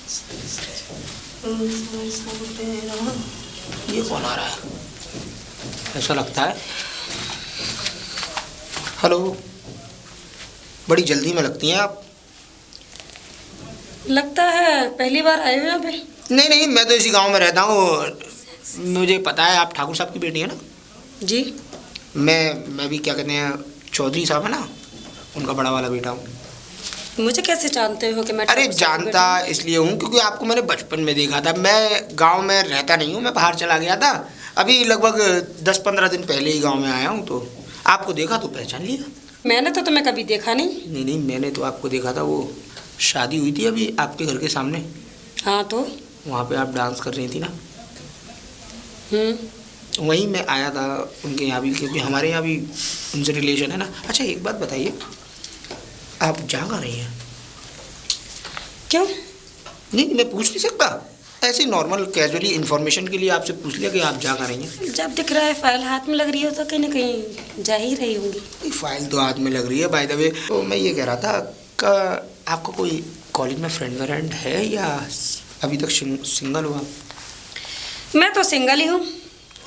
ये कौन आ रहा है? ऐसा लगता है। हेलो, बड़ी जल्दी में लगती हैं आप। लगता है पहली बार आए हो यहाँ पे। नहीं नहीं, मैं तो इसी गांव में रहता हूँ। मुझे पता है आप ठाकुर साहब की बेटी है ना? जी। मैं भी क्या कहते हैं, चौधरी साहब है ना, उनका बड़ा वाला बेटा हूँ। मुझे कैसे जानते हो कि मैं? अरे जानता इसलिए हूँ क्योंकि आपको मैंने बचपन में देखा था। मैं गांव में रहता नहीं हूँ, मैं बाहर चला गया था। अभी लगभग 10-15 दिन पहले ही गांव में आया हूँ, तो आपको देखा तो पहचान लिया। मैंने तो तुम्हें कभी देखा नहीं। नहीं नहीं, मैंने तो आपको देखा था, वो शादी हुई थी अभी आपके घर के सामने। हाँ तो वहाँ पे आप डांस कर रही थी ना। वहीं मैं आया था उनके यहाँ भी, क्योंकि हमारे यहाँ भी उनसे रिलेशन है ना। अच्छा एक बात बताइए, आप जा कहाँ रही हैं? क्यों? नहीं मैं पूछ नहीं सकता, ऐसे नॉर्मल कैजुअली इन्फॉर्मेशन के लिए आपसे पूछ लिया कि आप जा कहाँ रही हैं। जब दिख रहा है फाइल हाथ में लग रही हो तो कहीं ना कहीं जा ही रही होंगी। फाइल तो हाथ में लग रही है बाय द वे। तो मैं ये कह रहा था का आपका कोई कॉलेज में फ्रेंड व्रेंड है या अभी तक सिंगल हुआ? मैं तो सिंगल ही हूँ,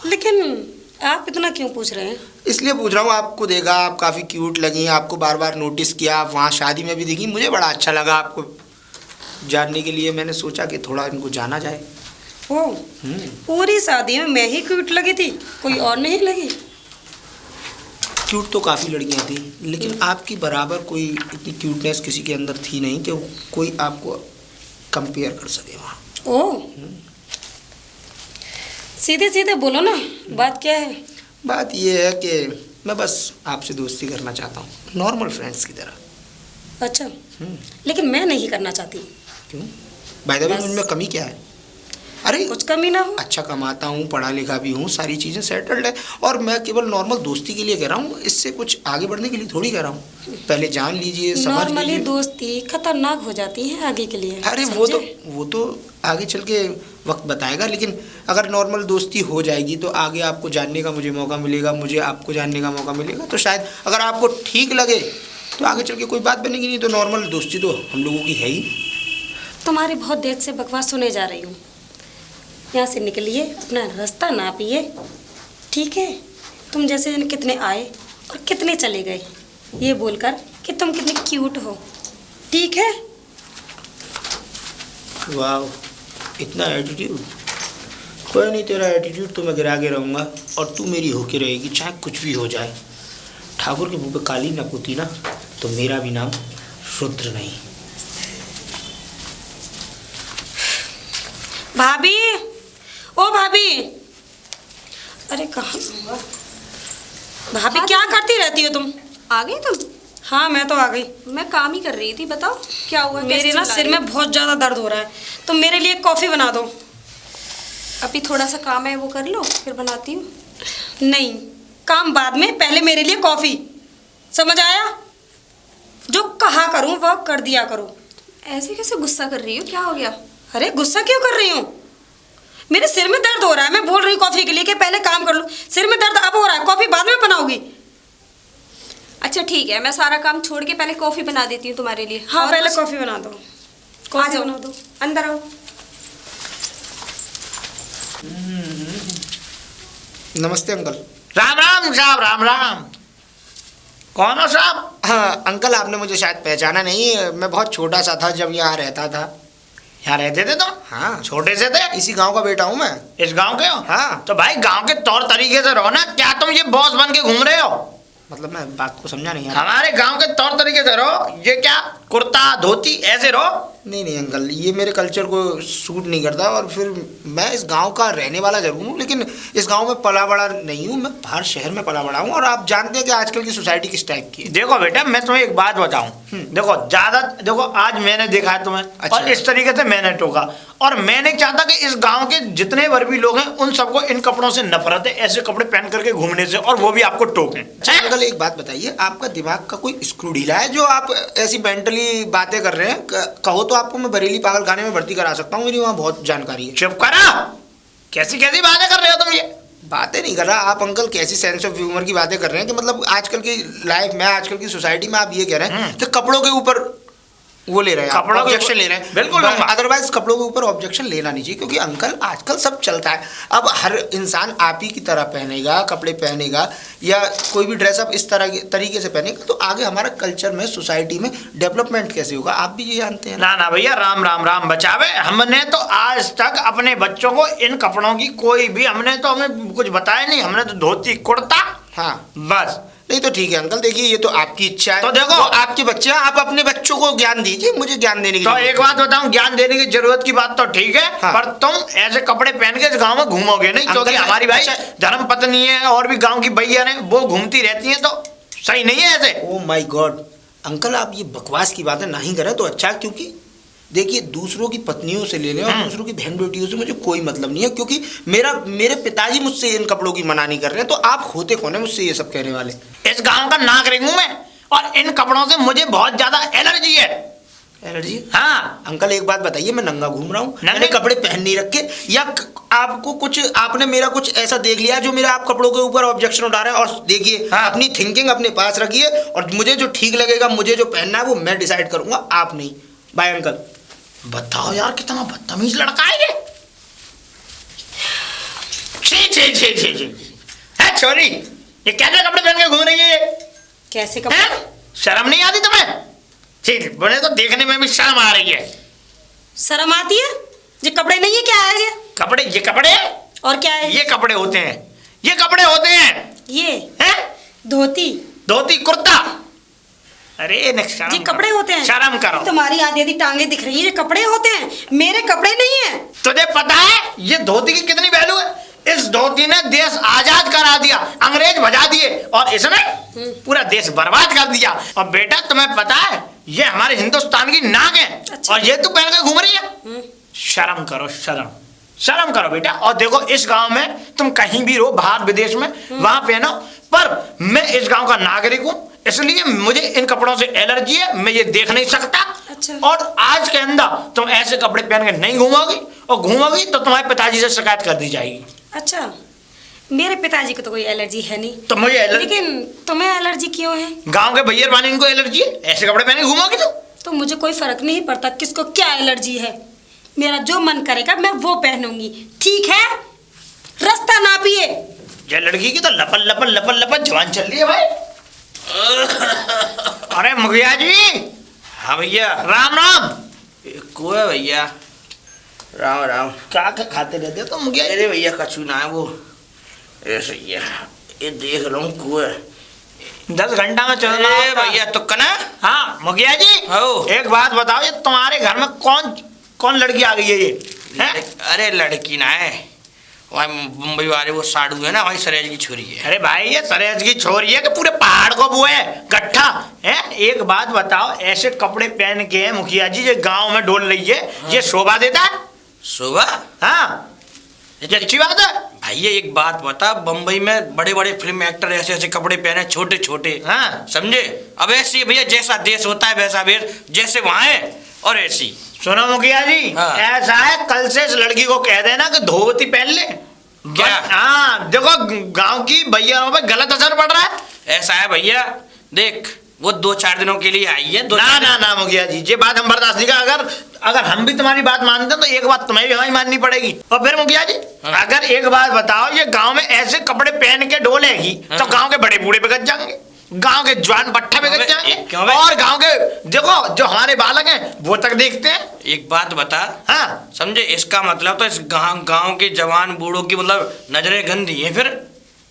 लेकिन आप इतना क्यों पूछ रहे हैं? इसलिए पूछ रहा हूँ, आपको देखा, आप काफ़ी क्यूट लगी, आपको बार बार नोटिस किया, आप वहाँ शादी में भी दिखी, मुझे बड़ा अच्छा लगा आपको जानने के लिए। मैंने सोचा कि थोड़ा इनको जाना जाए। ओ, पूरी शादी में मैं ही क्यूट लगी थी, कोई और नहीं लगी? क्यूट तो काफ़ी लड़कियाँ थी, लेकिन आपकी बराबर कोई इतनी क्यूटनेस किसी के अंदर थी नहीं कि कोई आपको कंपेयर कर सके वहाँ। ओ, सीधे सीधे बोलो ना, बात क्या है? बात ये है कि मैं बस आपसे दोस्ती करना चाहता हूँ, नॉर्मल फ्रेंड्स की तरह। अच्छा, लेकिन मैं नहीं करना चाहती। क्यों? बाय द वे उनमें कमी क्या है? अरे कुछ कमी ना हो। अच्छा कमाता हूँ, पढ़ा लिखा भी हूँ, सारी चीज़ें सेटल्ड है, और मैं केवल नॉर्मल दोस्ती के लिए कह रहा हूँ, इससे कुछ आगे बढ़ने के लिए थोड़ी कह रहा हूँ। पहले जान लीजिए, समझ नॉर्मली लीजिए। दोस्ती खतरनाक हो जाती है आगे के लिए। अरे वो तो आगे चल के वक्त बताएगा, लेकिन अगर नॉर्मल दोस्ती हो जाएगी तो आगे आपको जानने का मुझे मौका मिलेगा, मुझे आपको जानने का मौका मिलेगा, तो शायद अगर आपको ठीक लगे तो आगे चल के कोई बात बनेगी, नहीं तो नॉर्मल दोस्ती तो हम लोगों की है ही। तुम्हारी बहुत देर से बकवास सुने जा रही हूँ। यहाँ से निकलिए, अपना रास्ता नापिए, ठीक है? तुम जैसे कितने आए और कितने चले गए, ये बोलकर कि तुम कितने क्यूट हो, ठीक है? वाह, इतना एटीट्यूड। कोई नहीं, तेरा एटीट्यूड तो मैं गिरा के रहूँगा और तू मेरी होके रहेगी, चाहे कुछ भी हो जाए। ठाकुर के मुँह पे काली ना पुती ना तो मेरा भी नाम रुद्र नहीं। भाभी, ओ भाभी, अरे कहाँ भाभी? हाँ, क्या करती रहती हो तुम? आ गई तुम? हाँ मैं तो आ गई। मैं काम ही कर रही थी। बताओ क्या हुआ? मेरे ना सिर में बहुत ज़्यादा दर्द हो रहा है, तो मेरे लिए कॉफ़ी बना दो। अभी थोड़ा सा काम है, वो कर लो, फिर बनाती हूँ। नहीं, काम बाद में, पहले मेरे लिए कॉफ़ी। समझ आया? जो कहा करूँ वह कर दिया करो। ऐसे कैसे गुस्सा कर रही हो? क्या हो गया? अरे गुस्सा क्यों कर रही हूँ? मेरे सिर में दर्द हो रहा है, मैं बोल रही हूँ कॉफ़ी के लिए कि पहले काम कर लो। सिर में दर्द अब हो रहा है, कॉफ़ी बाद में बनाओगी? अच्छा ठीक है, मैं सारा काम छोड़ के पहले कॉफ़ी बना देती हूँ तुम्हारे लिए। हाँ पहले कॉफ़ी बना दो। कॉफ़ी बना दो, अंदर आओ। नमस्ते अंकल। राम राम साहब, राम राम। कौन हो साहब? हाँ अंकल, आपने मुझे शायद पहचाना नहीं, मैं बहुत छोटा सा था जब यहाँ रहता था। यहाँ रहते थे तुम? हाँ, छोटे से थे? इसी गांव का बेटा हूँ मैं। इस गांव के हो? हाँ। तो भाई गांव के तौर तरीके से रहो ना, क्या तुम ये बॉस बन के घूम रहे हो? मतलब मैं बात को समझा नहीं यार। हमारे गांव के तौर तरीके से रहो। ये क्या कुर्ता धोती ऐसे रहो? नहीं नहीं अंकल, ये मेरे कल्चर को सूट नहीं करता, और फिर मैं इस गांव का रहने वाला जरूर हूँ, लेकिन इस गांव में पला बड़ा नहीं हूँ, मैं बाहर शहर में पला बड़ा हूँ। और आप जानते हैं कि आजकल की सोसाइटी किस टाइप की है। देखो बेटा, मैं तुम्हें एक बात बताऊं। देखो ज्यादा, देखो आज मैंने देखा है तुम्हें। अच्छा। और इस तरीके से मैंने टोका, और मैं नहीं चाहता कि इस गांव के जितने वर्बी लोग हैं उन सबको इन कपड़ों से नफरत है, ऐसे कपड़े पहन करके घूमने से, और वो भी आपको टोकें। अच्छा अंकल एक बात बताइए, आपका दिमाग का कोई स्क्रू ढीला है जो आप ऐसी मेंटली बातें कर रहे हैं? कहो तो आपको मैं बरेली पागल खाने में भर्ती करा सकता हूँ, मेरी वहाँ बहुत जानकारी है। चुप करा, कैसी कैसी बातें कर रहे हो तुम? ये बातें नहीं कर रहा आप अंकल, कैसी सेंस ऑफ ह्यूमर की बातें कर रहे हैं कि मतलब आजकल की लाइफ में, आजकल की सोसाइटी में आप ये कह रहे हैं कि कपड़ों के ऊपर वो ले रहे हैं, कपड़ों के ऑब्जेक्शन ऊपर- ले रहे हैं। बिल्कुल लूंगा। अदरवाइज कपड़ों के ऊपर ऑब्जेक्शन लेना नहीं चाहिए, क्योंकि अंकल आजकल सब चलता है। अब हर इंसान आप ही की तरह पहनेगा, कपड़े पहनेगा, या कोई भी ड्रेसअप इस तरह तरीके से पहनेगा, तो आगे हमारा कल्चर में, सोसाइटी में डेवलपमेंट कैसे होगा, आप भी ये जानते हैं ना। ना भैया, राम राम राम बचावे। हमने तो आज तक अपने बच्चों को इन कपड़ों की हमें कुछ बताया नहीं। हमने तो धोती कुर्ता, हाँ बस। नहीं तो ठीक है अंकल, देखिए ये तो आपकी इच्छा है, तो देखो, वो आपके बच्चे हैं, आप अपने बच्चों को ज्ञान दीजिए, मुझे ज्ञान देने की तो जरूरत एक बात बताऊं, ज्ञान देने की जरूरत की बात तो ठीक है, हाँ। पर तुम ऐसे कपड़े पहन के इस गांव में घूमोगे नहीं, क्योंकि अंकल, हमारी भाई अच्छा- धर्म पत्नी है और भी गांव की भैया ने, वो घूमती रहती हैं, तो सही नहीं है ऐसे। ओ माय गॉड अंकल, आप ये बकवास की बातें नहीं करें तो अच्छा, क्योंकि देखिए दूसरों की पत्नियों से लेने और दूसरों की बहन बेटियों से मुझे कोई मतलब नहीं है, क्योंकि मेरे पिताजी मुझसे इन कपड़ों की मना नहीं कर रहे हैं, तो आप होते कौन है मुझसे ये सब कहने वाले। इस गांव का नागरिक हूं मैं, और इन कपड़ों से मुझे बहुत ज्यादा एलर्जी है। एलर्जी? हाँ अंकल एक बात बताइए, मैं नंगा घूम रहा हूँ, नंगे? मैंने कपड़े पहन नहीं रखे, या आपको कुछ, आपने मेरा कुछ ऐसा देख लिया जो मेरा आप कपड़ों के ऊपर ऑब्जेक्शन उठा रहे हैं। और देखिए, हाँ। अपनी थिंकिंग अपने पास रखिए, और मुझे जो ठीक लगेगा, मुझे जो पहनना है वो मैं डिसाइड करूंगा, आप नहीं। Bye uncle. बताओ यार, कितना बदतमीज लड़का है ये। छी छी छी छी छी। है छोरी, ये कैसे कपड़े पहन के घूम रही है ये? कैसे हैं? कपड़े? शर्म नहीं आती तुम्हें? ठीक, बोले तो देखने में भी शर्म आ रही है। शर्म आती है? ये कपड़े नहीं है, क्या है ये? कपड़े, ये कपड़े, और क्या है? ये कपड़े होते हैं, ये कपड़े होते हैं। ये हैं? धोती, धोती कुर्ता। अरे ये कपड़े होते हैं? शर्म करो। तुम्हारी आधी आधी टांगे दिख रही है, ये कपड़े होते हैं, मेरे कपड़े नहीं है। तुझे पता है ये धोती की कितनी वैल्यू है? इस धोती ने देश आजाद करा दिया, अंग्रेज भजा दिए, और इसने पूरा देश बर्बाद कर दिया। और बेटा तुम्हें पता है ये हमारे हिंदुस्तान की नाक है, अच्छा। और ये तू पहन के घूम रही है। शर्म करो, शर्म करो बेटा। और देखो, इस गांव में तुम कहीं भी रहो, बाहर विदेश में, वहां पहनो, पर मैं इस गांव का नागरिक हूं, इसलिए मुझे इन कपड़ों से एलर्जी है, मैं ये देख नहीं सकता। अच्छा। और आज के अंदर तुम ऐसे कपड़े पहन के नहीं घूमोगी, और घूमोगी तो तुम्हारे पिताजी से शिकायत कर दी जाएगी। अच्छा, मेरे पिताजी को तो कोई एलर्जी है नहीं, तो मुझे एलर्जी, लेकिन तुम्हें एलर्जी क्यों है? गांव के भैया बानी इनको एलर्जी है, ऐसे कपड़े पहने घूमोगी तो मुझे कोई फर्क नहीं पड़ता किसको क्या एलर्जी है, मेरा जो मन करेगा मैं वो पहनूंगी, ठीक है? रास्ता नापिए। ये लड़की की तो लपन लपन लपन लपन जवान चल रही है भाई। अरे मुखिया जी। हाँ भैया। राम राम। को है भैया? राम राम। क्या खाते रहते हो तो मुखिया जी? अरे भैया कछु ना है वो, ऐसे ही है, ये देख रहा हूँ कुआ। 10 घंटा में चलना अरे होता। भैया तो कना। हाँ मुखिया जी, हो। एक बात बताओ, ये तुम्हारे घर में कौन कौन लड़की आ गई है ये? हैं? अरे लड़की ना है, वहाँ मुंबई वाले वो साड़ू है ना, वही सरेज की छोरी है। अरे भाई, ये सरेज की छोरी है कि पूरे पहाड़ को वो है गट्ठा है? एक बात बताओ, ऐसे कपड़े पहन के मुखिया जी ये गांव में डोल रही है, ये शोभा देता है? सुबह हाँ, ये अच्छी बात है। भैया एक बात बता, बम्बई में बड़े बड़े फिल्म एक्टर ऐसे ऐसे कपड़े पहने, छोटे छोटे, हाँ समझे? अब ऐसे ही भैया, जैसा देश होता है वैसा वेश, जैसे वहाँ है और ऐसी। सुनो मुखिया जी, हाँ। ऐसा है, कल से इस लड़की को कह देना कि धोती पहन ले। क्या? हाँ देखो, गांव की भैयाओं पे गलत असर पड़ रहा है। ऐसा है भैया, देख वो 2-4 दिनों के लिए आई है, ना मुखिया जी, ये बात हम बर्दाश्त नहीं कर। अगर हम भी तुम्हारी बात मानते हैं तो एक बात तुम्हें भी हमारी माननी पड़ेगी। और फिर मुखिया जी, हाँ। अगर एक बात बताओ, ये गांव में ऐसे कपड़े पहन के डोलेगी तो हाँ। गांव के बड़े बूढ़े बिगड़ जाएंगे, गांव के जवान बट्ठा बिगड़ जाएंगे, क्यों बे? और गांव के देखो जो हमारे बालक हैं वो तक देखते हैं। एक बात बता, हाँ समझे? इसका मतलब तो इस गांव के जवान बूढ़ों की मतलब नजरें गंदी है फिर,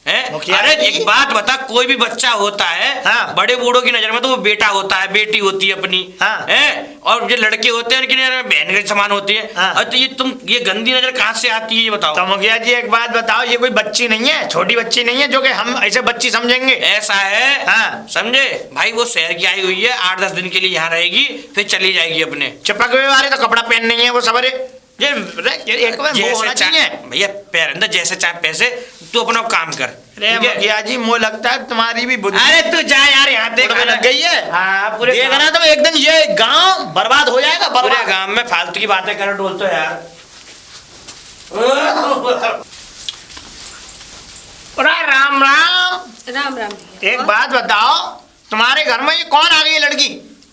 हैं? मुखिया अरे जी। एक बात बता, कोई भी बच्चा होता है, हाँ। बड़े बूढ़ों की नजर में तो वो बेटा होता है, बेटी होती है अपनी, हाँ। हैं? और जो लड़के होते हैं उनकी नजर में बहन के समान होती है। हाँ। और तो ये गंदी नजर कहाँ से आती है ये बताओ? तो मुखिया जी एक बात बताओ, ये कोई बच्ची नहीं है, छोटी बच्ची नहीं है जो कि हम ऐसे बच्ची समझेंगे। ऐसा है, हाँ। समझे भाई? वो शहर की आई हुई है, 8-10 दिन के लिए यहाँ रहेगी, फिर चली जाएगी अपने। चिपक हुए वाले तो कपड़ा पहन नहीं है वो सबरे। ये एक बार वो होना चाहिए भैया, पैर अंदर जैसे चाहे पैसे, तू अपना काम कर। अरे मुखिया जी, मुझे लगता है तुम्हारी भी बुद्धि अरे तू जा यार, यहाँ देख उड़ने लग गई है। हाँ, पूरे देखना तो एक दिन ये गांव बर्बाद हो जाएगा, पूरे बर्बाद। गांव में फालतू की बातें कर डोल तो यार। अरे राम राम। राम राम भैया। एक और? बात बताओ, तुम्हारे घर में ये कौन आ गई है लड़की?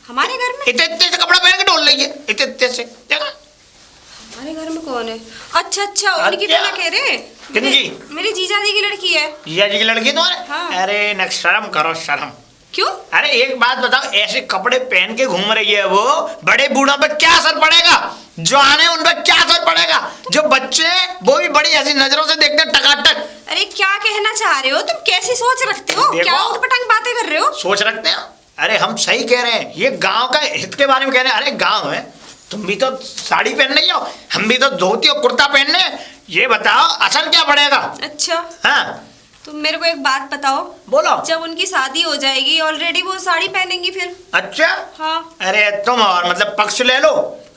हमारे घर में? इतने इतने से कपड़ा पहन के डोल रही है, इतने इतने से, देखा? हमारे घर में कौन है? अच्छा अच्छा, उनकी तो अच्छा। ना कह रहे। किनकी? मेरी जीजा जी की लड़की है। जीजा जी की लड़की तुम्हारे? हाँ। अरे न शर्म करो, शर्म। क्यों? अरे एक बात बताओ, ऐसे कपड़े पहन के घूम रही है वो, बड़े बूढ़ों पे क्या असर पड़ेगा? जो आने उन पर क्या असर पड़ेगा? जो बच्चे वो भी बड़ी ऐसी नजरों से देखते हैं टकाटक। अरे क्या कहना चाह रहे हो तुम? कैसी सोच रखते हो? देखो। क्या उटपटांग बातें कर रहे हो? सोच रखते हैं। अरे हम सही कह रहे हैं, ये गांव का हित के बारे में कह रहे हैं। अरे गांव है, तुम भी तो साड़ी पहन रही हो, हम भी तो धोती और कुर्ता पहनने। ये बताओ असर क्या पड़ेगा? अच्छा, हाँ तुम मेरे को एक बात बताओ। बोलो। जब उनकी शादी हो जाएगी ऑलरेडी वो साड़ी पहनेंगी फिर? अच्छा। हाँ। अरे तुम और मतलब पक्ष ले लो।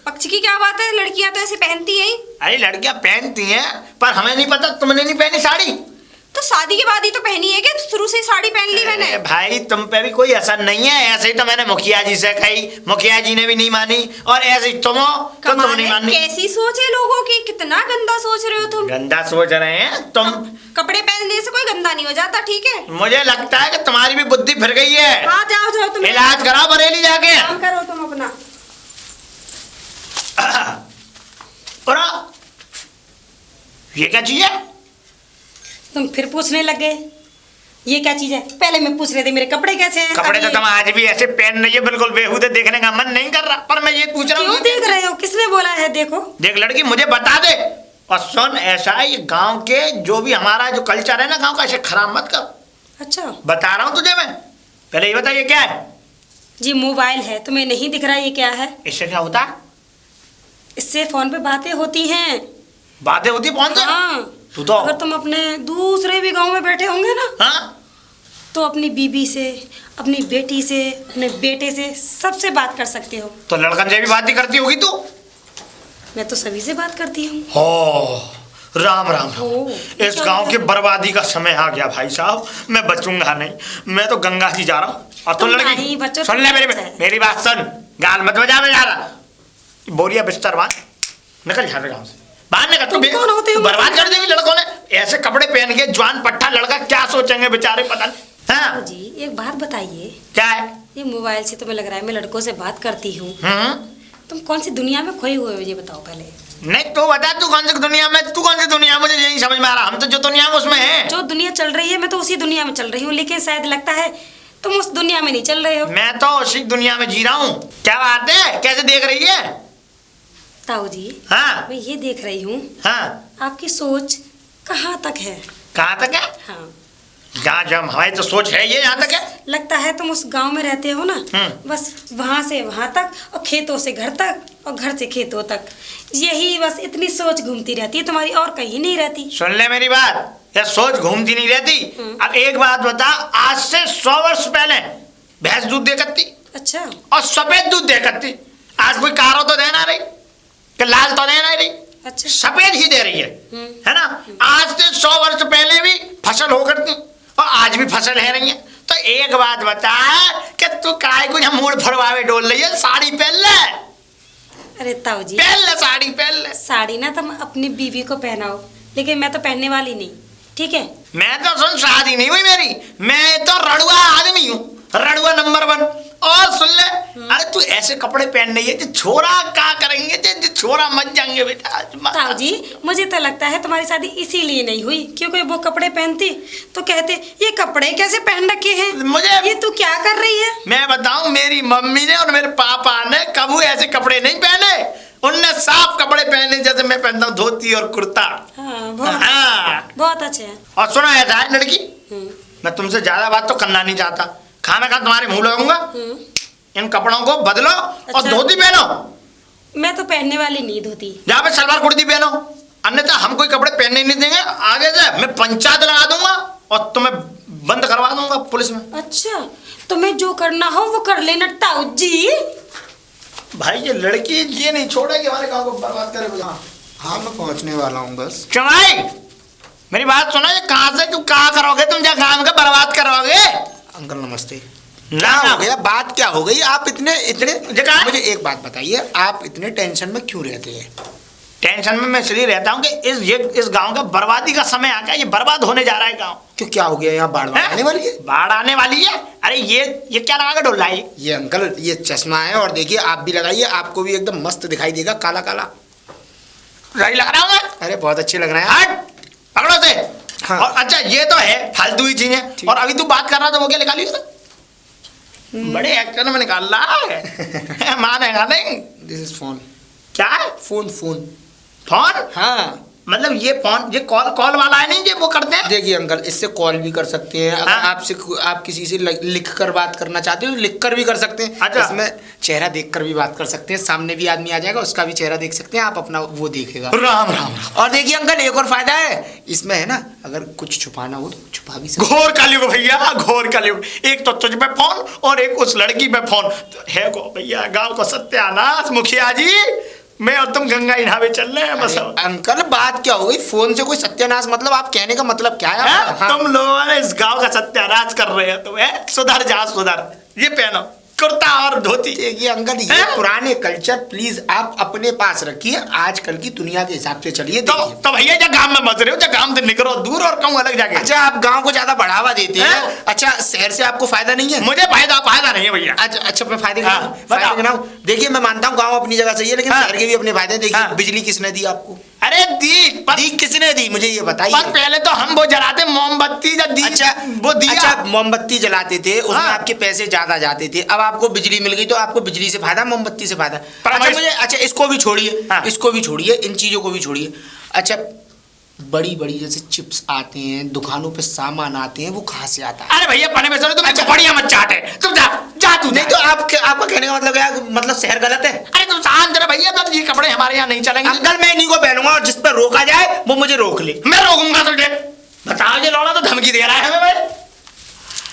पक्ष की क्या बात है? लड़कियां तो ऐसे पहनती हैं ही। अरे लड़कियां पहनती हैं, पर हमें नहीं पता तुमने नहीं पहनी साड़ी। तो शादी के बाद ही तो पहनी है कि शुरू से ही साड़ी पहन ली मैंने? अरे भाई तुम पे भी कोई असर नहीं है, ऐसे ही तो मैंने मुखिया जी से कही, मुखिया जी ने भी नहीं मानी, और ऐसे ही तुम हो तो तुम नहीं मानी। कैसी सोच है लोगों की? कितना गंदा सोच रहे हो तुम। गंदा सोच रहे हैं तुम। कपड़े पहनने से कोई गंदा नहीं हो जाता, ठीक है? मुझे लगता है कि तुम्हारी भी बुद्धि फिर गई है। हाँ जाओ जाओ, तुम इलाज कराओ बरेली जाके। काम करो तुम अपना। और ये क्या चीज है? तुम फिर पूछने लगे ये क्या चीज है? पहले मैं पूछ रहे थे मेरे कपड़े कैसे हैं। कपड़े अब तो ये- तुम आज भी ऐसे पहन रही है, बिल्कुल बेहूदे, देखने का मन नहीं कर रहा, पर मैं ये पूछ रहा क्यों हूँ। देख रहे हो? किसने बोला है? देखो देख लड़की, मुझे बता दे। और सुन, ऐसा है ये गांव के जो भी हमारा जो कल्चर है ना गांव का, ऐसे खराब मत कर। अच्छा बता रहा हूँ तुझे मैं। पहले ये बता, ये क्या है? जी मोबाइल है, तुम्हें नहीं दिख रहा ये क्या है? इससे क्या होता है? इससे फोन पे बातें होती हैं। बातें होती कौन से? हाँ, तू तो अगर तुम अपने दूसरे भी गांव में बैठे होंगे ना, हाँ? तो अपनी बीबी से, अपनी बेटी से, अपने बेटे से सबसे बात कर सकते हो। तो लड़कन से भी बात ही करती होगी तू? मैं तो सभी से बात करती हूँ। हो राम राम राम। ओ, इस गांव की बर्बादी का समय आ गया भाई साहब, मैं बचूंगा नहीं, मैं तो गंगा जी जा रहा हूँ। और तुम तुम लड़की नहीं बचो, सुन ले तुम मेरी बच्चा है। मेरी बात सुन, गाल मत बजा, मैं जा रहा। बोरिया बिस्तर बांध, निकल यहाँ से गाँव से बाहर निकल। तुम कौन होते हो? बर्बाद कर देंगे लड़कों ने ऐसे कपड़े पहन के, जवान पट्टा लड़का, क्या सोचेंगे बेचारे, पता नहीं। हाँ जी एक बात बताइए, क्या है? ये मोबाइल से तुम्हें लग रहा है मैं लड़कों से बात करती हूँ। हम्म, तुम कौन सी दुनिया में खोए हुए हो ये बताओ पहले। नहीं तू बता, तू कौन सी दुनिया में, तू कौन सी दुनिया, मुझे यही समझ में आ रहा। हम तो जो दुनिया में उसमें है। जो दुनिया चल रही है मैं तो उसी दुनिया में चल रही हूँ, लेकिन शायद लगता है तुम उस दुनिया में नहीं चल रहे हो। मैं तो उसी दुनिया में जी रहा हूँ। क्या बात है, कैसे देख रही है? ताऊ जी हाँ मैं ये देख रही हूँ हाँ, आपकी सोच कहाँ तक है। कहाँ तक है? हाँ जहाँ जब हमारी तो सोच है ये, यहाँ तक है। लगता है तुम उस गांव में रहते हो ना, बस वहां से वहां तक और खेतों से घर तक और घर से खेतों तक, यही बस इतनी सोच घूमती रहती है तुम्हारी, और कहीं नहीं रहती। सुन ले मेरी बात, यह सोच घूमती नहीं रहती। अब एक बात बता, आज से 100 वर्ष पहले भैंस दूध दे करती अच्छा और सफेद दूध दे करती। आज कोई कारो तो देना रही कि लाल तो देना रही, अच्छा सफेद ही दे रही है ना। आज से 100 वर्ष पहले भी फसल हो करती और आज भी फसल है रही है। तो एक बात बता कि तू काय को यहाँ मूड फरवावे डोल रही है, साड़ी पहन ले, अरे ताऊ जी पहन ले साड़ी, पहन ले। साड़ी ना तुम अपनी बीवी को पहनाओ, लेकिन मैं तो पहनने वाली नहीं, ठीक है। मैं तो सुन, शादी नहीं हुई मेरी, मैं तो रड़ुआ आदमी हूँ, रड़ुआ नंबर 1। और सुन ले, अरे तू ऐसे कपड़े पहन रही है जो छोरा क्या करेंगे, जो छोरा मत जाएंगे बेटा। ताऊ जी मुझे तो लगता है तुम्हारी शादी इसीलिए नहीं हुई, क्योंकि वो कपड़े पहनती तो कहते ये कपड़े कैसे पहन रखे हैं, मुझे ये तू क्या कर रही है। मैं बताऊं, मेरी मम्मी ने और मेरे पापा ने कभी ऐसे कपड़े नहीं पहने, उनने साफ कपड़े पहने जैसे मैं पहनता हूँ, धोती और कुर्ता। हाँ बहुत अच्छे हैं। और सुनो ऐसा है लड़की, मैं तुमसे ज्यादा बात तो करना नहीं चाहता, खाना खा तुम्हारे मुंह लगाऊंगा, इन कपड़ों को बदलो और अच्छा। धोती पहनो। मैं तो पहनने वाली नहीं धोती। जहाँ पे सलवार कुर्ती पहनो, अन्यथा हम कोई कपड़े पहनने नहीं देंगे। आगे से मैं पंचायत लगा दूंगा और तुम्हें बंद करवा दूंगा पुलिस में। अच्छा तुम्हें जो करना हो वो कर लेना ताऊ जी। भाई ये लड़की ये नहीं छोड़ेगी हमारे गांव को बर्बाद करे। हाँ मैं पहुंचने वाला हूँ बस। चुनाई मेरी बात सुनो, ये कहाँ से तुम कहाँ करोगे, तुम क्या गांव का बर्बाद करोगे? अंकल नमस्ते। ना क्या हो गया, बात क्या हो गई? आप इतने इतने जगह- मुझे एक बात बताइए, आप इतने टेंशन में क्यों रहते हैं? टेंशन में मैं इसलिए रहता हूँ कि इस गांव का बर्बादी का समय आ गया, ये बर्बाद होने जा रहा है गांव। क्यों क्या हो गया? यहाँ बाढ़ हैं? आने वाली है? बाढ़ आने वाली है? अरे ये क्या लगा के डोल रहा है ये अंकल ये चश्मा है, और देखिए आप भी लगाइए, आपको भी एकदम मस्त दिखाई देगा, काला काला। सही लग रहा हूँ मैं? अरे बहुत अच्छे लग रहे हैं। हट पकड़ो से। हाँ। और अच्छा ये तो है फालतू ही चीजें, और अभी तू बात कर रहा था वो क्या निकाली उसने? बड़े एक्टर में निकाल रहा है। मानेगा नहीं। This is phone. क्या है? Phone phone. फोन? हाँ मतलब ये फोन, ये कॉल वाला है नहीं, ये वो करते हैं। देखिए अंकल, इससे कॉल भी कर सकते हैं, अगर हाँ? आप किसी से लिख कर बात करना चाहते हो लिख कर भी कर सकते हैं। अच्छा। इसमें चेहरा देख कर भी बात कर सकते हैं, सामने भी आदमी आ जाएगा, उसका भी चेहरा देख सकते हैं, आप अपना वो देखेगा। राम राम राम। और देखिए अंकल एक और फायदा है इसमें, है ना, अगर कुछ छुपाना हो तो छुपा भी सकते घोर कलयुग भैया, घोर कलयुग। एक तो तुझ पे फोन और एक उस लड़की पे फोन है गो भैया, गांव को सत्यानाश। मुखिया जी मैं और तुम गंगा नहावे चल रहे हैं बस। अरे अंकल बात क्या हो गई, फोन से कोई सत्यानाश, मतलब आप कहने का मतलब क्या है आपका? हाँ। तुम लोगों ने इस गांव का सत्यानाश कर रहे हो तुम, है? सुधर जा सुधर। ये पहनो कुर्ता और धोती। देखिए अंकल ये हैं? पुराने कल्चर प्लीज आप अपने पास रखिए, आजकल की दुनिया के हिसाब से चलिए। तो देखिए तो भैया जब गांव में मत रहे हो, जब गांव से निकलो दूर और कहूँ अलग जाके। अच्छा आप गांव को ज्यादा बढ़ावा देते हैं। हैं? अच्छा शहर से आपको फायदा नहीं है? मुझे फायदा नहीं है भैया। अच्छा मैं फायदे हाँ, गिनाऊं? बताओ। फायदे गिनाऊं? देखिए मैं मानता हूँ गांव अपनी जगह सही है, लेकिन हाँ। शहर के भी अपने फायदे हैं। देखिए हाँ। बिजली किसने दी आपको? अरे दी दी किसने दी मुझे ये बताइए। पर पहले तो हम वो जलाते मोमबत्ती, जब दी अच्छा वो दिया। अच्छा मोमबत्ती जलाते थे, उसमें हाँ। आपके पैसे ज्यादा जाते थे, अब आपको बिजली मिल गई तो आपको बिजली से फायदा, मोमबत्ती से फायदा। पर अच्छा हमारे- मुझे अच्छा इसको भी छोड़िए, हाँ। इसको भी छोड़िए, इन चीजों को भी छोड़िए। अच्छा बड़ी बड़ी जैसे चिप्स आते हैं, दुकानों पे सामान आते हैं, वो कहाँ से आता है? अरे भैया पने में सुनो, तुम अच्छा। बढ़िया मत चाटे। तुम जा तू नहीं तो आपका कहने का मतलब क्या, मतलब शहर गलत है? अरे तुम शांत रहे भैया, तब ये कपड़े हमारे यहाँ नहीं चलेंगे। अंकल मैं इन्हीं को पहनूंगा, और जिस पर रोका जाए वो मुझे रोक ले। मैं रोकूंगा तुझे। बताओ ये लौड़ा तो धमकी दे रहा है हमें भाई।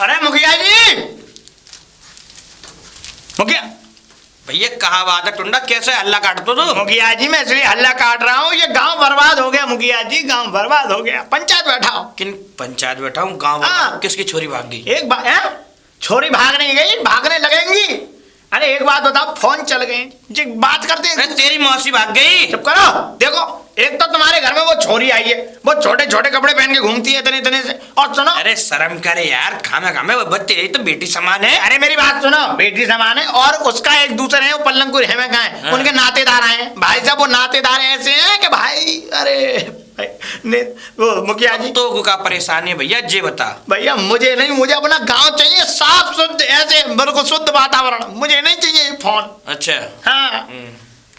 अरे मुखिया जी, मुखिया भैया कहाँ बात है टुंडा, कैसे हल्ला काटते हो तू? मुखिया जी मैं इसलिए हल्ला काट रहा हूँ, ये गांव बर्बाद हो गया मुखिया जी, गांव बर्बाद हो गया। पंचायत बैठाओ। किन पंचायत बैठा हूँ गाँव? हाँ। किसकी छोरी भाग गई? एक बात है, छोरी भाग नहीं गई, भागने लगेंगी। अरे एक बात बताओ, फोन चल गए जी, बात करते अरे हैं। तेरी मौसी भाग गई। चुप करो। देखो एक तो तुम्हारे घर में वो छोरी आई है, वो छोटे छोटे कपड़े पहन के घूमती है इतने इतने से। और सुनो, अरे शर्म करे यार, खामे वो बच्चे, यही तो बेटी समान है। अरे मेरी बात सुनो, बेटी समान है, और उसका एक दूसरे है वो पल्लंगपुर है में कहाँ है, हाँ। उनके नातेदार आए भाई साहब। वो नातेदार ऐसे हैं कि भाई, अरे भाई, वो मुखिया जी तो का परेशानी है भैया, जे बता। भैया मुझे नहीं, मुझे अपना गांव चाहिए साफ शुद्ध, ऐसे बिल्कुल शुद्ध वातावरण, मुझे नहीं चाहिए ये फोन। अच्छा हाँ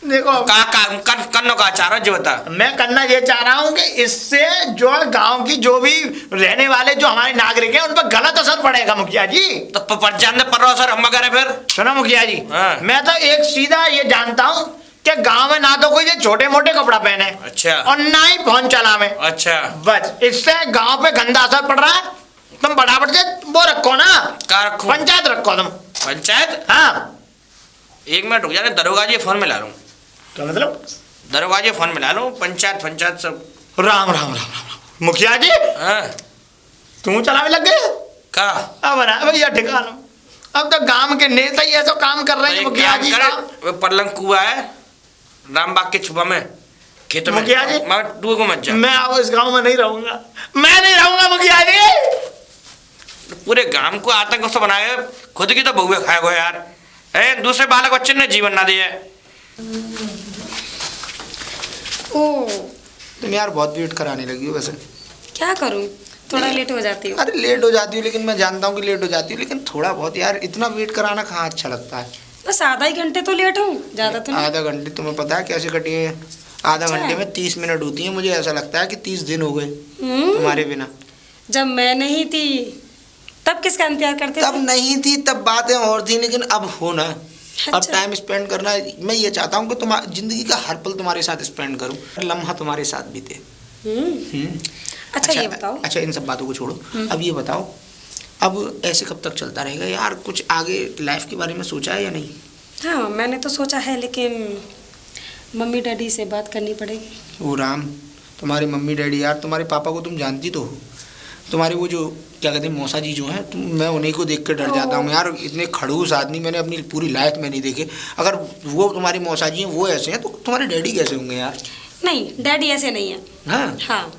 देखो करनो का चाह रहा, जे बता। मैं करना ये चाह रहा हूँ कि इससे जो गांव की जो भी रहने वाले जो हमारे नागरिक हैं उन पर गलत असर पड़ेगा मुखिया जी। तो पर जान पर रहा सर, हम करें फिर। सुनो मुखिया जी, हाँ। मैं तो एक सीधा ये जानता हूँ कि गांव में ना तो कोई ये छोटे मोटे कपड़ा पहने, अच्छा। और ना ही फोन चलावे। अच्छा बस इससे गांव पे गंदा असर पड़ रहा है। तुम फटाफट से वो रखो ना, का रखूं? पंचायत रखो तुम। पंचायत? हाँ 1 मिनट रुक जा, दरोगा जी फोन मिला लूं। तो मतलब दरोगा जी फोन मिला लूं, पंचायत सब। राम राम राम राम। मुखिया जी हाँ तू चलावे लग गए? का अब ना भैया ठिकाना, अब तो गांव के नेता ही ऐसा काम कर रहे हैं मुखिया जी। वो पल्लंग कुआ है रामबाग के छुपा में खेत में। मुखिया जी, मैं तू को मत जा। मैं अब इस गांव में नहीं रहूंगा, मैं नहीं रहूंगा मुखिया जी। पूरे गांव को आतंक से बनाया, खुद की तो बहुए खाए गो यार। दूसरे बालक बच्चे ने जीवन ना दिया। ओ तुम यार बहुत वेट कराने लगी हो वैसे। क्या करूं, थोड़ा लेट हो जाती हूँ। अरे लेट हो जाती हूँ, लेकिन मैं जानता हूँ कि लेट हो जाती हूँ, लेकिन थोड़ा बहुत यार, इतना वेट कराना कहाँ अच्छा लगता है। बस आधा ही घंटे तो लेट हूँ, ज़्यादा तो नहीं। आधा घंटे तुम्हें पता है कैसे कटी है? आधा अच्छा। घंटे में 30 मिनट होती है, मुझे ऐसा लगता है कि 30 दिन हो गए हम्म, तुम्हारे बिना। जब मैं नहीं थी तब किसका इंतजार करते तब थे? नहीं थी तब बातें और थी, लेकिन अब हो ना, अब अच्छा। टाइम स्पेंड करना है। मैं ये चाहता हूँ कि तुम जिंदगी का हर पल तुम्हारे साथ स्पेंड करूँ, हर लम्हा तुम्हारे साथ बीते। हम्म, अच्छा ये बताओ। अच्छा इन सब बातों को छोड़ो, अब ये बताओ, अब ऐसे कब तक चलता रहेगा यार? कुछ आगे लाइफ के बारे में सोचा है या नहीं? हाँ मैंने तो सोचा है, लेकिन मम्मी डैडी से बात करनी पड़ेगी। ओ राम, तुम्हारे मम्मी डैडी यार, तुम्हारे पापा को तुम जानती तो हो, तुम्हारे वो जो क्या कहते हैं मौसा जी जो हैं, मैं उन्हीं को देख कर डर जाता हूँ यार। इतने खड़ूस आदमी मैंने अपनी पूरी लाइफ में नहीं देखे। अगर वो तुम्हारी मौसा जी हैं वो ऐसे हैं, तो तुम्हारे डैडी कैसे होंगे यार? नहीं, डैडी ऐसे नहीं है। हाँ हाँ,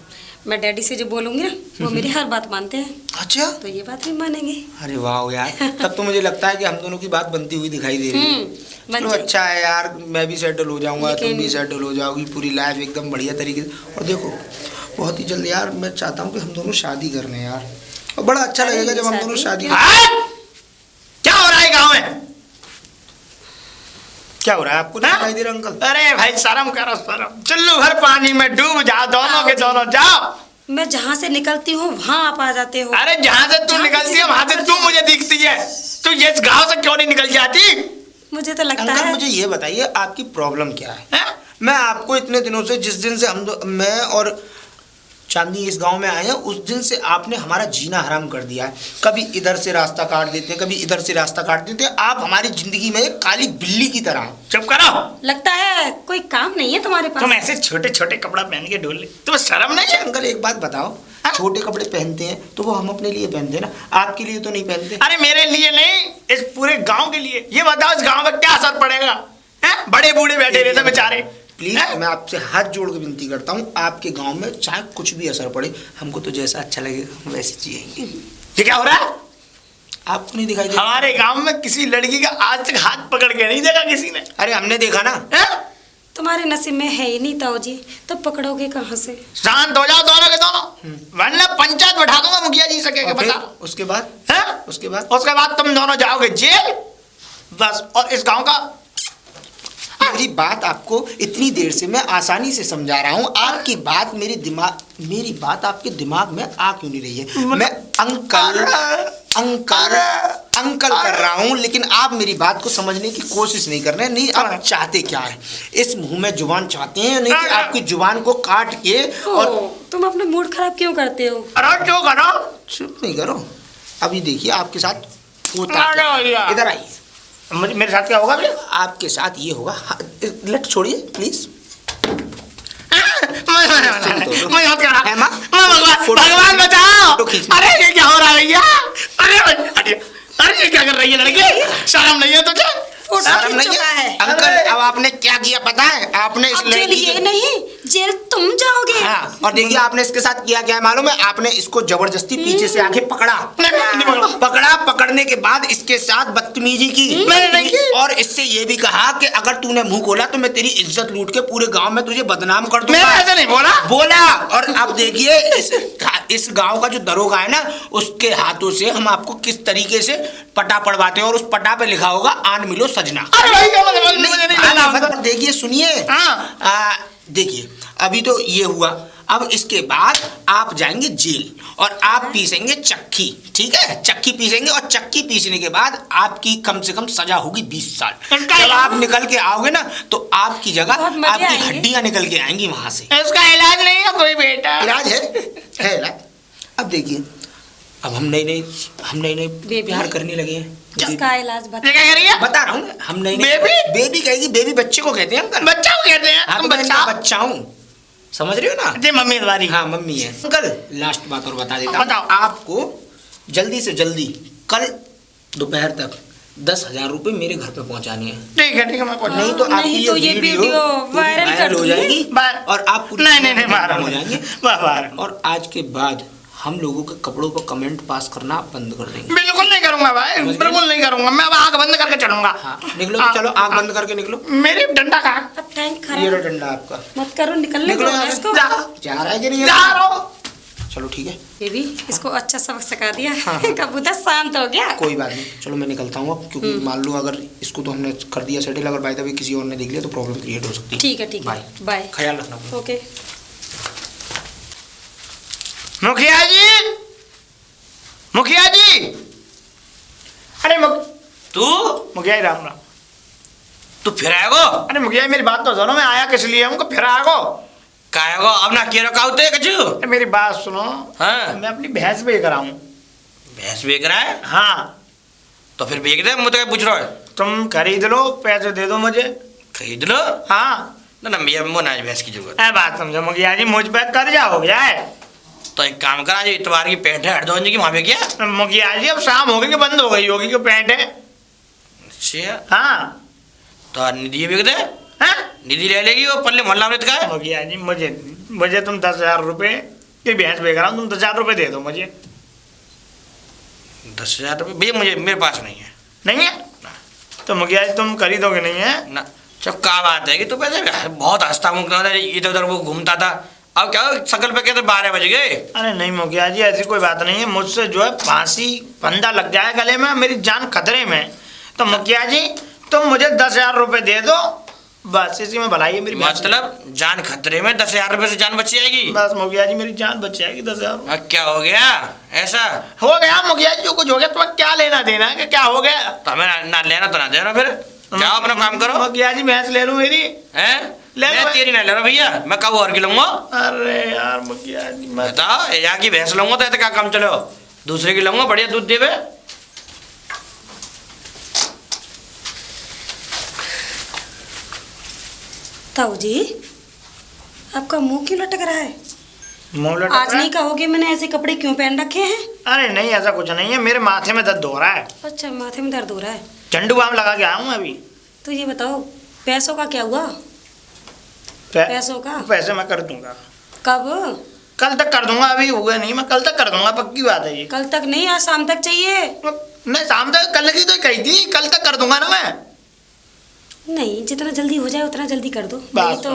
मैं डैडी से जो बोलूँगी ना वो मेरी हर बात मानते हैं। अच्छा, तो ये बात भी मानेंगे। अरे वाह यार, तब तो मुझे लगता है कि हम दोनों की बात बनती हुई दिखाई दे रही है। बन चलो जाएगी। अच्छा है यार, मैं भी सेटल हो जाऊंगा, तुम लेकिन- भी सेटल हो जाओगी, पूरी लाइफ एकदम बढ़िया तरीके से। और देखो बहुत ही जल्द यार मैं चाहता हूँ कि हम दोनों शादी कर लें यार, और बड़ा अच्छा अरे लगेगा जब हम शादी दोनों शादी क्यों? क्या हो रहा है गाँव में? क्या हो रहा है आपको नहीं दिखाई दे रहा अंकल? अरे भाई शर्म करो शर्म, चुल्लू भर पानी में डूब जाओ, दोनों के दोनों जाओ। मैं जहाँ से निकलती हूँ वहाँ आप आ जाते हो। अरे जहाँ से तू जहाँ निकलती किसी है से वहां से बात तू करती मुझे दिखती है, तू ये गाँव से क्यों नहीं निकल जाती? मुझे तो लगता अंकल है मुझे ये बताइए आपकी प्रॉब्लम क्या है? हैं? मैं आपको इतने दिनों से, जिस दिन से मैं और चांदनी इस गांव में आए हैं, उस दिन से आपने हमारा जीना हराम कर दिया है। कभी इधर से रास्ता काट देते हैं, कभी इधर से रास्ता काट देते हैं। आप हमारी जिंदगी में एक काली बिल्ली की तरह हैं। चुप करो, लगता है कोई काम नहीं है तुम्हारे पास। तुम ऐसे छोटे छोटे कपड़ा पहन के डोल ले, तुम्हें शर्म नहीं है? अंकल एक बात बताओ, छोटे कपड़े पहनते हैं तो वो हम अपने लिए पहनते हैं ना, आपके लिए तो नहीं पहनते। अरे मेरे लिए नहीं, इस पूरे गांव के लिए। ये बताओ इस गांव में क्या असर पड़ेगा? हैं? बड़े बूढ़े बैठे रहते बेचारे। प्लीज मैं आपसे हाथ जोड़ के विनती करता हूँ, आपके गांव में चाहे कुछ भी असर पड़े, हमको तो जैसा अच्छा लगेगा हम वैसे जिएंगे। ये क्या हो रहा है? आपको नहीं दिखाई दे रहा? हमारे गांव में किसी लड़की का आज तक हाथ पकड़ के नहीं देखा किसी ने। अरे हमने देखा ना। हैं? तुम्हारे नसीब में है ही नहीं ताऊ जी, तो पकड़ोगे कहाँ से? शांत हो जाओ दोनों के दोनों, वरना पंचायत बैठा दूंगा मुखिया जी से कह के। और फिर बता, उसके बाद हैं? उसके बाद उसके बाद तुम दोनों जाओगे जेल, बस। और इस गांव का मेरी बात आपको इतनी देर से मैं आसानी से समझा रहा हूँ, आपकी बात मेरी बात आपके दिमाग में आ क्यों नहीं रही है? मैं अंकल अंकल अंकल कर रहा हूँ, लेकिन आप मेरी बात को समझने की कोशिश नहीं कर रहे हैं। नहीं, आप चाहते क्या है? इस मुंह में जुबान चाहते हैं, नहीं कि आपकी जुबान को काट के और तुम अपना मूड खराब क्यों करते हो? अरे जो करो, चुप नहीं करो। अभी देखिए आपके साथ होता आ क्या जाओ है। यार। इधर आइए, मुझे मेरे साथ क्या होगा भैया? आपके साथ ये होगा। लट छोड़िए प्लीज। मैं हाथ कर रहा। है माँ? भगवान फोटो भगवान खींच- बचाओ। फोटो खींच। अरे ये क्या हो रहा है भैया? अरे ये क्या कर रही है लड़की? शर्म नहीं है तुझे? फोटो शर्म खींच नहीं चुका है है। अंकल। अब आपने क्या किया पता है? आपने इस अब जेल लड़की ये के नहीं, जेल तुम जाओगे। हाँ, और देखिए आपने इसके साथ किया क्या है मालूम है? आपने इसको जबरदस्ती पीछे से आके पकड़ा। पकड़ा, पकड़ने के बाद इसके साथ बदतमीजी की। मैंने नहीं की। और इससे ये भी कहा कि अगर तूने मुंह खोला तो मैं तेरी इज्जत लूट के पूरे गांव में तुझे बदनाम कर दूंगा। मैंने ऐसा नहीं बोला। बोला। और अब देखिए इस गांव का जो दरोगा है ना, उसके हाथों से हम आपको किस तरीके से पटा पड़वाते हैं, और उस पटा पे लिखा होगा आन मिलो सजना। अरे भाई क्या मुझे नहीं लगा। देखिए सुनिए, हाँ। देखिए अभी तो ये हुआ, अब इसके बाद आप जाएंगे जेल और आप पीसेंगे चक्की। ठीक है, चक्की पीसेंगे, और चक्की पीसने के बाद आपकी कम से कम सजा होगी 20 साल। जब आप निकल के आओगे ना तो आपकी जगह बहुत मजे आपकी आएंगे। हड्डियां निकल के आएंगी वहां से। इसका इलाज नहीं है कोई बेटा? इलाज है इलाज। अब देखिए, अब हम नई नई बेबी। प्यार करने लगे हैं। किसका इलाज ये बता? क्या कह रही है? बता रहा हूँ, हम नई बेबी? बेबी कहेगी, बेबी बच्चे को कहते हैं अंकल। बच्चा को कहते हैं। हाँ, तुम तो मैं बच्चा। बच्चा हूँ, समझ रहे हो ना? जी मम्मी तुम्हारी। हाँ मम्मी है। अंकल लास्ट बात और बता देता बताओ। हूँ, आपको जल्दी से जल्दी कल दोपहर तक 10,000 रुपए मेरे घर पे पहुंचाने हैं। ठीक है मैं पहुंच। नहीं तो नहीं आपकी तो ये ये वीडियो वीडियो पूरी वायरल कर हो दूंगी। जाएगी बाहर। और आप पूरी नहीं बाहर हो जाएंगे। बाहर। और आज के बाद हम लोगों के कपड़ों पर कमेंट पास करना बंद कर देंगे। बिल्कुल नहीं करूंगा भाई, बिल्कुल नहीं करूंगा। मैं अब आंख बंद करके चलूंगा। हाँ निकलो तो चलो, आंख बंद करके निकलो। मेरी डंडा कहाँ? अब टैंक ये लो खराब डंडा आपका। मत करो, निकलने निकलो दो यहाँ इसको। से। जा रहा है कि नहीं? जा रहा हूँ। चलो ठीक है, बेबी इसको अच्छा सबक सिखा दिया। हाँ। कबूतर शांत हो गया। कोई बात नहीं। चलो मैं निकलता हूँ अब, क्योंकि मान लो अगर इसको तो हमने कर दिया सेटल, अगर बाय द वे किसी और ने देख लिया तो प्रॉब्लम क्रिएट हो सकती है। ठीक है बाय। बाय। ख्याल रखना अपना। ओके। मुखिया जी, मुखिया जी। अरे तू मुखिया जी राम राम। तू फिर आएगो? अरे मुखिया जी मेरी बात तो सुनो, मैं आया किस लिए हमको फिर आगो। काएगो? अब ना के रखा होते कछु? अरे मेरी बात सुनो। हाँ। मैं अपनी भैंस बेच रहा हूँ। भैंस बेच रहा है? हाँ, तो फिर बेच दे, मुझे पूछ रहा है। तुम खरीद लो, पैसे दे दो मुझे। खरीद लो। हाँ। ना भैया मुझे आज भैंस की जरूरत। ऐ बात समझो मुखिया जी, मुझ पे कर्जा हो गया है। तो एक काम करा, जो इतवार की पेंट है हरदोन जी की, वहाँ पे क्या? मुखिया जी अब शाम हो गई कि बंद हो गई होगी कि पेंट है। अच्छा, हाँ। तो निधि बेच दे। हाँ? निधि ले लेगी वो पल्ले मोहल्ला अमृत का है। मुखिया जी मुझे तुम 10,000 रुपये की भैंस बेच रहा हूँ, तुम 10,000 रुपये दे दो मुझे। 10,000 रुपये भैया मुझे मेरे पास नहीं है। नहीं है तो मुखिया जी तुम खरीदोगे नहीं है? ना सब क्या बात है कि तू पहले बहुत हंसता मुखता था, इधर उधर वो घूमता था, अब क्या हो, शकल पे कहते 12 बज गए। अरे नहीं मुखिया जी ऐसी कोई बात नहीं है, मुझसे जो है फांसी फंदा लग जाए गले में, मेरी जान खतरे में। तो मुखिया जी तुम मुझे 10,000 रुपये दे दो, बस इसी में भलाई है मेरी। मतलब जान खतरे में, 10,000 रुपये से जान बच जाएगी? बस मुखिया जी मेरी जान बच जाएगी 10,000। अब क्या हो गया ऐसा? हो गया मुखिया जी, जो कुछ हो गया तुम्हें क्या लेना देना है, क्या हो गया? तो हमें ना लेना तो ना देना, फिर जाओ अपना काम करो। मुखिया जी भैंस ले लूं मेरी? हैं? ले मैं लो। तेरी ना ले रहा भैया, मैं कब और की लूंगा? अरे यार मुखिया जी मत। बताओ, यहाँ की भैंस लूंगा तो ऐसे क्या काम चलो, दूसरे की लूंगा बढ़िया दूध देवे। ताऊ जी आपका मुंह क्यों लटक रहा है? मुंह लटक आज रहा है? नहीं कहोगे मैंने ऐसे कपड़े क्यों पहन रखे हैं? अरे नहीं ऐसा कुछ नहीं है, मेरे माथे में दर्द हो रहा है, अच्छा माथे में दर्द हो रहा है। झंडू बाम लगा के आया हूँ अभी। तो ये बताओ पैसों का क्या हुआ? पैसों का? पैसे मैं कर दूंगा, कब? कल तक कर दूंगा, अभी हुआ नहीं, मैं कल तक कर दूंगा, पक्की बात है ये। कल तक नहीं, आज शाम तक चाहिए। नहीं शाम तक, कल की तो कही थी, कल तक कर दूंगा ना मैं। नहीं जितना जल्दी हो जाए उतना जल्दी कर दो, नहीं बात तो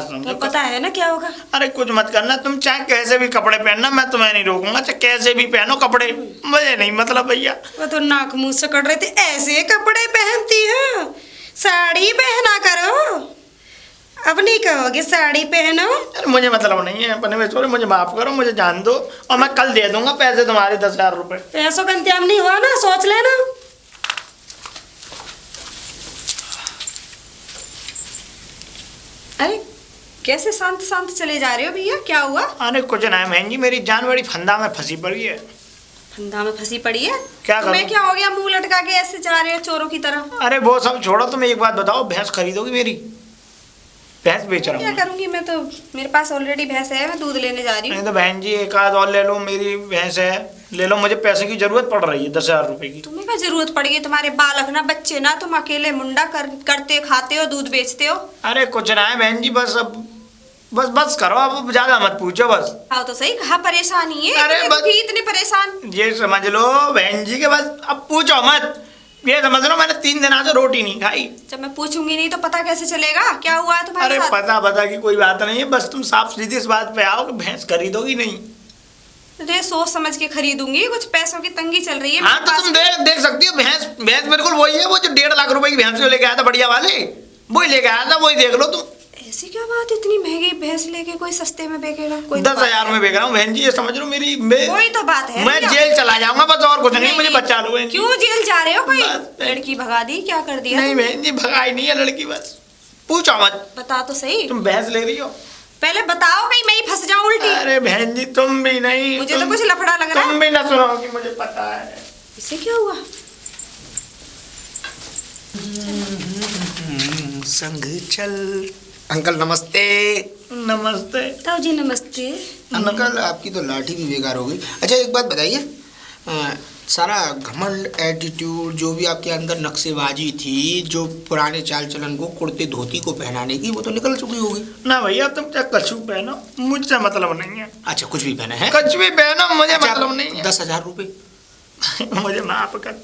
सुनो, पता है ना क्या होगा। अरे कुछ मत करना, तुम चाहे कैसे भी कपड़े पहनना, मैं तुम्हें नहीं रोकूंगा, चाहे कैसे भी पहनो कपड़े, मुझे नहीं मतलब भैया। वो तो नाक मुंह से कट रहे थे, ऐसे कपड़े पहनती हो, साड़ी पहना करो, अब नहीं कहोगे साड़ी पहनो। अरे मुझे मतलब नहीं है, अपने में छोड़ो, मुझे माफ करो, मुझे जान दो, और मैं कल दे दूंगा पैसे तुम्हारे 10,000 रुपये। पैसों का इंतजाम नहीं हुआ ना, सोच लेना। अरे कैसे शांत शांत चले जा रहे हो भैया, क्या हुआ? अरे कुछ नहीं बहन जी, मेरी जान बड़ी फंदा में फंसी पड़ी है। फंदा में फंसी पड़ी है? क्या तुम्हें करूं? क्या हो गया, मुंह लटका के ऐसे जा रहे हो चोरों की तरह? अरे वो सब छोड़ो, तुम एक बात बताओ, भैंस खरीदोगी मेरी? भैंस बेच रहा क्या हूँ। करूंगी मैं, तो मेरे पास ऑलरेडी भैंस है, मैं दूध लेने जा रही नहीं हूँ। तो बहन जी एक आध और ले लो, मेरी भैंस है, ले लो, मुझे पैसे की जरूरत पड़ रही है 10,000 रुपये की। तुम्हें क्या जरूरत पड़ गई, तुम्हारे बालक ना बच्चे ना, तुम अकेले मुंडा करते खाते हो, दूध बेचते हो। अरे कुछ ना है बहन जी, बस अब बस करो, अब ज्यादा मत पूछो बस। आओ तो सही, कहाँ परेशानी है? अरे इतने बस- दुखी, इतने परेशान। ये समझ लो बहन जी के बस अब पूछो मत, ये समझ लो मैंने 3 दिन आज रोटी नहीं खाई। जब मैं पूछूंगी नहीं तो पता कैसे चलेगा क्या हुआ है तुम्हारे अरे साथ? पता की कोई बात नहीं है, बस तुम साफ सीधी इस बात पे आओ कि भैंस खरीदोगी नहीं। अरे सोच समझ के खरीदूंगी, कुछ पैसों की तंगी चल रही है हाँ मेरे तो पास। तुम देख सकती हो, भैंस बिल्कुल वही है, वो जो 1.5 लाख रुपए की भैंस जो लेके आया था बढ़िया वाली, वही लेके आया था, वही देख लो तुम। ऐसी क्या बात, इतनी महंगी भैंस लेके कोई सस्ते में बेचेगा? कोई 10,000 में बेच रहा हूँ बहन जी, ये समझ लो मेरी वही तो बात है मैं भैया। जेल चला जाऊंगा बस, और कुछ नहीं, मुझे बचा लो बहन जी। क्यों जेल जा रहे हो? कोई बस- लड़की भगा दी, क्या कर दिया? नहीं बहन जी भगाई नहीं है लड़की, बस पूछो मत। बता तो सही, तुम भैंस ले रही हो? पहले बताओ, कहीं मैं ही फंस जाऊं उल्टी। अरे बहन जी तुम भी नहीं, मुझे तो कुछ लफड़ा लग रहा तुम है। भी ना सुनोगी, मुझे पता है। इससे क्या हुआ? संग चल। अंकल नमस्ते। नमस्ते। ताऊ जी नमस्ते। अंकल आपकी तो लाठी भी बेकार हो गई। अच्छा एक बात बताइए, सारा घमंड एटीट्यूड जो भी आपके अंदर नक्शेबाजी थी, जो पुराने चाल चलन को कुर्ते धोती को पहनाने की, वो तो निकल चुकी होगी ना भैया तुम चाहे कछु पहनो, मुझसे मतलब नहीं है। अच्छा कुछ भी पहना है? कुछ भी पहनो मुझे अच्छा, मतलब नहीं है। 10,000 रुपये मुझे माफ कर,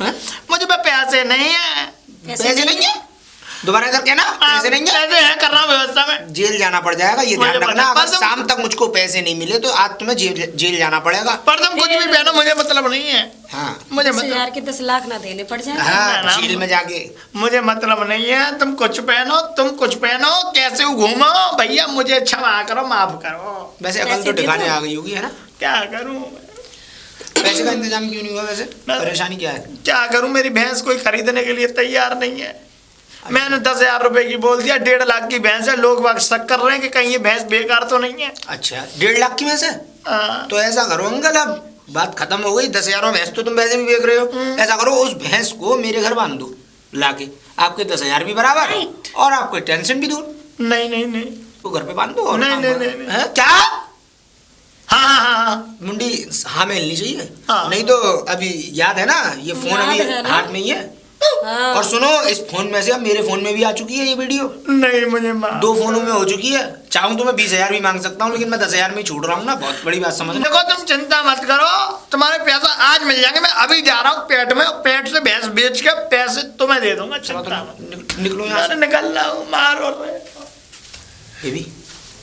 हैं? मुझे पे पैसे नहीं है। पैसे नहीं है? दोबारा इधर कहना पैसे नहीं है। पैसे हैं, कर रहा हूँ व्यवस्था में। जेल जाना पड़ जाएगा, ये मुझे ध्यान पता- रखना। अगर पर तुम- शाम तक मुझको पैसे नहीं मिले तो आज तुम्हें जेल जाना पड़ेगा। पर तुम कुछ भी पहनो, मुझे मतलब नहीं है। हाँ मुझे 10,000 के 10 लाख ना देने पड़ जाए। हाँ ना, जेल में जाके। मुझे मतलब नहीं है, तुम कुछ पहनो, तुम कुछ पहनो, कैसे घूमो भैया, मुझे क्षमा करो, माफ करो। वैसे अकल पैसे तो दे ठिकाने दो। आ गई होगी, है ना? क्या करूं, पैसे का इंतजाम क्यों नहीं हुआ वैसे? परेशानी क्या है? क्या करूं, मेरी भैंस कोई खरीदने के लिए तैयार नहीं है। मैंने 10,000 रुपए की बोल दिया, 1.5 लाख की भैंस है, लोग बाग शक कर रहे हैं कि कहीं ये भैंस बेकार तो नहीं है। अच्छा 1.5 लाख की भैंस है? हाँ। तो ऐसा करो अंकल, अब बात खत्म हो गई। 10,000 में भैंस तो तुम वैसे भी बेच रहे हो। ऐसा करो उस भैंस को मेरे घर बांध दो लाके, आपके 10,000 भी बराबर और आपको टेंशन भी दूर। नहीं नहीं नहीं, तो घर पे बांध दो और नहीं, काम नहीं, करो। नहीं, नहीं। हैं? क्या हाँ हाँ हाँ हाँ। मुंडी हाँ में हिलनी चाहिए। हाँ। नहीं तो अभी याद है ना, ये फोन याद अभी है ना? हाथ में ही है। हाँ। और सुनो, इस फोन में से अब मेरे फोन में भी आ चुकी है ये वीडियो। नहीं मुझे माफ। 2 फोनों में हो चुकी है। चाहूँ तो मैं 20,000 भी मांग सकता हूँ, लेकिन मैं 10,000 में ही छूट रहा हूँ ना। बहुत बड़ी बात समझ लो। देखो तुम चिंता मत करो, तुम्हारे पैसा आज मिल जाएंगे। मैं अभी जा रहा हूँ पेट में, पेट से भैंस बेच के पैसे तुम्हें दे दूंगा। चिंता मत। निकलो यहाँ से। निकल रहा हूँ, मार और रहे। ये भी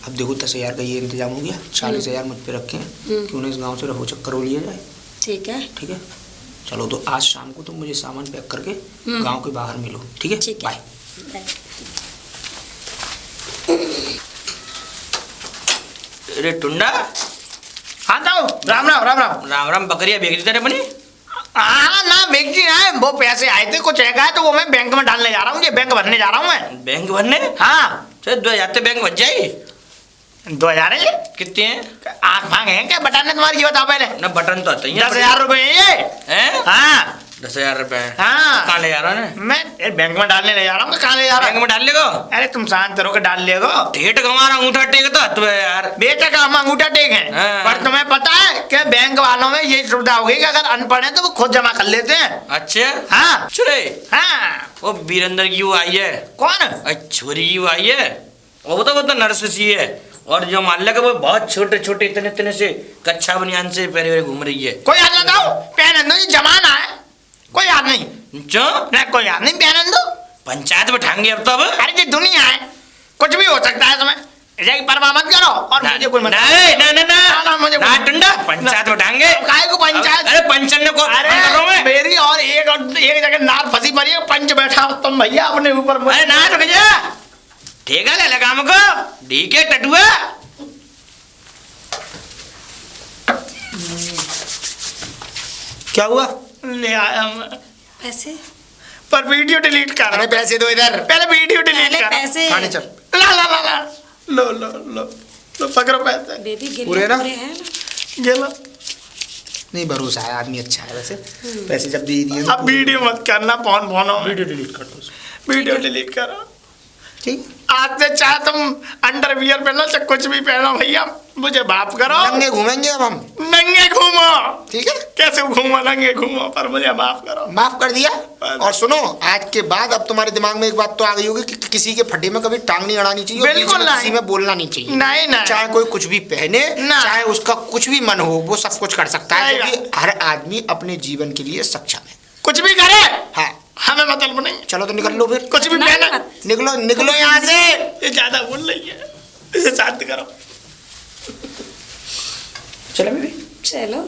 अब देखो 10,000 का ये इंतजाम हो गया। 40,000 मुझ पे रखे हैं, क्यों ना इस गांव से रफू चक्कर हो लिया जाए। ठीक है। ठीक है, चलो तो आज शाम को तुम मुझे सामान पैक करके गांव के बाहर मिलो। ठीक है, ठीक है। बाय। अरे टुंडा, हाँ तो राम राम राम राम। राम राम। बकरिया बेच दी तेरे अपनी? हाँ ना बेच दी है, वो पैसे आए थे कुछ है तो वो मैं बैंक में डालने जा रहा हूँ। ये बैंक भरने जा रहा हूँ मैं। बैंक भरने? हाँ। चल 2,000 बैंक बच जाएगी। 2,000 है? कितने हैं? आँख फाँख है क्या बटाने तुम्हारी? ये बताओ पहले। ना बटन तो आता ही है। 10,000 रुपए ये। हैं? हाँ 10,000 रुपए? हाँ। कहाँ ले जा रहा है? मैं बैंक में डालने ले जा रहा हूँ। कहाँ ले जा रहा बैंक में डाल लेगा? अरे तुम शांत रहो, डाल लेगो। ठेठ हमारा अंगूठा टेकता तो यार। बेटा का हम अंगूठा टेक है। हाँ। पर तुम्हें पता है कि बैंक वालों में ये सुविधा होगी कि अगर अनपढ़ है तो वो खुद जमा कर लेते हैं। अच्छा हाँ चले। हाँ। वो वीरेंद्र की वो आई है। कौन? छोरी की वो आई है। वो तो नर्स सी है। और जो मान लगा वो बहुत छोटे छोटे इतने इतने से कच्चा बनियान से पहले पहले घूम रही है। कोई याद ना दो, पहन दो, ये जमाना है। कोई याद नहीं। क्यों? नहीं कोई याद नहीं, पहन दो। पंचायत बैठाएंगे अब तब। अरे ये दुनिया है, कुछ भी हो सकता है तुम्हें। जाके परवाह मत करो और मुझे कोई मत। नहीं ना ना ना, ना मुझे ना कोई- टंडा पंचायत बैठाएंगे। काहे को पंचायत? अरे पंचन को अरे कर रहा हूं मैं। मेरी और एक जगह नार फंसी पड़ी है, पंच बैठा हो तुम भैया अपने ऊपर। अरे ना रुक जा, ठेका ले लगा हमको। ठीक है टटुआ। क्या हुआ? ले आया मैं, पैसे पर वीडियो डिलीट कर रहा हूं। पैसे दो इधर। पहले वीडियो डिलीट पहले कर। पैसे। थाने चल। ला ला ला ला, लो लो लो लो, पकड़ो पैसे। बेबी गिर पूरे ना? पूरे हैं ना? ये लो। नहीं, भरोसा है, आदमी अच्छा है वैसे। पैसे जब दे दिए अब वीडियो मत करना, फोन फोनो में। वीडियो डिलीट कर दो। वीडियो डिलीट करो। ठीक, आज से चाहे तुम अंडरवियर पहनो चाहे कुछ भी पहनो भैया, मुझे माफ करो। नंगे घूमेंगे अब हम। नंगे घूमो। ठीक है, कैसे घूमो? नंगे घूमो, पर मुझे माफ करो। माफ कर दिया। और सुनो, आज के बाद अब तुम्हारे दिमाग में एक बात तो आ गई होगी कि किसी के फड्डे में कभी टांग नहीं अड़ानी चाहिए। और बीच बिल्कुल में नहीं। किसी में बोलना नहीं चाहिए। नहीं नहीं। चाहे कोई कुछ भी पहने, ना। चाहे उसका कुछ भी मन हो, वो सब कुछ कर सकता है, सही क्योंकि हर आदमी अपने जीवन के लिए सक्षम है। कुछ भी करे हाँ, हमें मतलब नहीं। चलो तो निकल लो फिर। कुछ भी नहीं, पहना। मत। निकलो निकलो यहाँ से। ये ज्यादा बोल रही है, इसे शांत करो। चलो बेबी। चलो